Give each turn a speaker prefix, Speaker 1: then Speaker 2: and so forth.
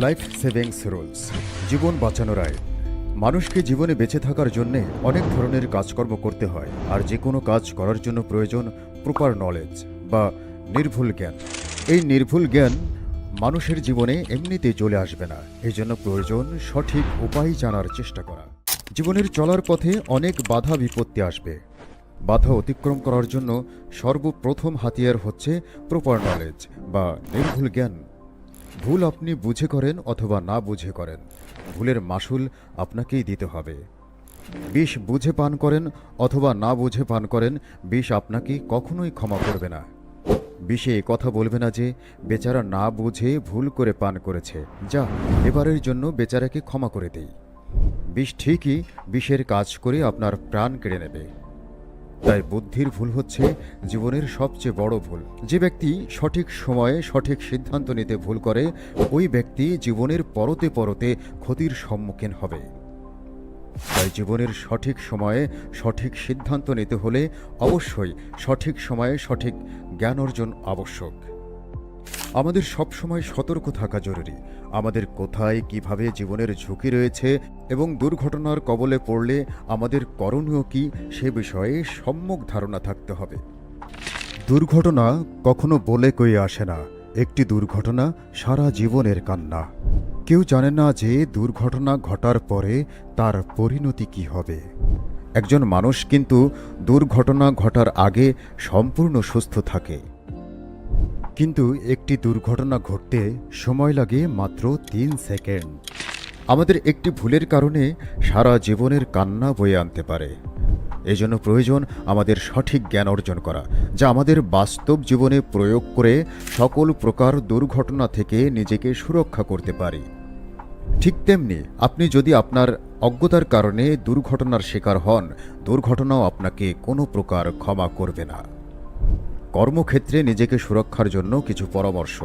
Speaker 1: Life savings rules, জীবন বাঁচানোর আইন। মানুষকে জীবনে বেঁচে থাকার জন্যে অনেক ধরনের কাজকর্ম করতে হয়, আর যে কোনো কাজ করার জন্য প্রয়োজন প্রপার নলেজ বা নির্ভুল জ্ঞান। এই নির্ভুল জ্ঞান মানুষের জীবনে এমনিতেই চলে আসবে না, এই জন্য প্রয়োজন সঠিক উপায় জানার চেষ্টা করা। জীবনের চলার পথে অনেক বাধা বিপত্তি আসবে। বাধা অতিক্রম করার জন্য সর্বপ্রথম হাতিয়ার হচ্ছে প্রপার নলেজ বা নির্ভুল জ্ঞান। ভুল আপনি বুঝে করেন অথবা না বুঝে করেন, ভুলের মাসুল আপনাকেই দিতে হবে। বিষ বুঝে পান করেন অথবা না বুঝে পান করেন, বিষ আপনাকে কখনোই ক্ষমা করবে না। বিষে এ কথা বলবে না যে বেচারা না বুঝে ভুল করে পান করেছে, যা এবারের জন্য বেচারাকে ক্ষমা করে দেই। বিষ ঠিকই বিষের কাজ করে আপনার প্রাণ কেড়ে নেবে। তাই বুদ্ধির ভুল হচ্ছে জীবনের সবচেয়ে বড় ভুল। যে ব্যক্তি সঠিক সময়ে সঠিক সিদ্ধান্ত নিতে ভুল করে, ওই ব্যক্তি জীবনের পরতে পরতে ক্ষতির সম্মুখীন হবে। তাই জীবনের সঠিক সময়ে সঠিক সিদ্ধান্ত নিতে হলে অবশ্যই সঠিক সময়ে সঠিক জ্ঞান অর্জন আবশ্যক। আমাদের সবসময় সতর্ক থাকা জরুরি। আমাদের কোথায় কিভাবে জীবনের ঝুঁকি রয়েছে এবং দুর্ঘটনার কবলে পড়লে আমাদের করণীয় কী সে বিষয়ে সম্যক ধারণা থাকতে হবে। দুর্ঘটনা কখনো বলে কয়ে আসে না, একটি দুর্ঘটনা সারা জীবনের কান্না। কেউ জানে না যে দুর্ঘটনা ঘটার পরে তার পরিণতি কী হবে। একজন মানুষ কিন্তু দুর্ঘটনা ঘটার আগে সম্পূর্ণ সুস্থ থাকে, কিন্তু একটি দুর্ঘটনা ঘটতে সময় লাগে মাত্র 3 সেকেন্ড। আমাদের একটি ভুলের কারণে সারা জীবনের কান্না বয়ে আনতে পারে। এজন্য প্রয়োজন আমাদের সঠিক জ্ঞান অর্জন করা, যা আমাদের বাস্তব জীবনে প্রয়োগ করে সকল প্রকার দুর্ঘটনা থেকে নিজেকে সুরক্ষা করতে পারি। ঠিক তেমনি আপনি যদি আপনার অজ্ঞতার কারণে দুর্ঘটনার শিকার হন, দুর্ঘটনাও আপনাকে কোনো প্রকার ক্ষমা করবে না। কর্মক্ষেত্রে নিজেকে সুরক্ষার জন্য কিছু পরামর্শ।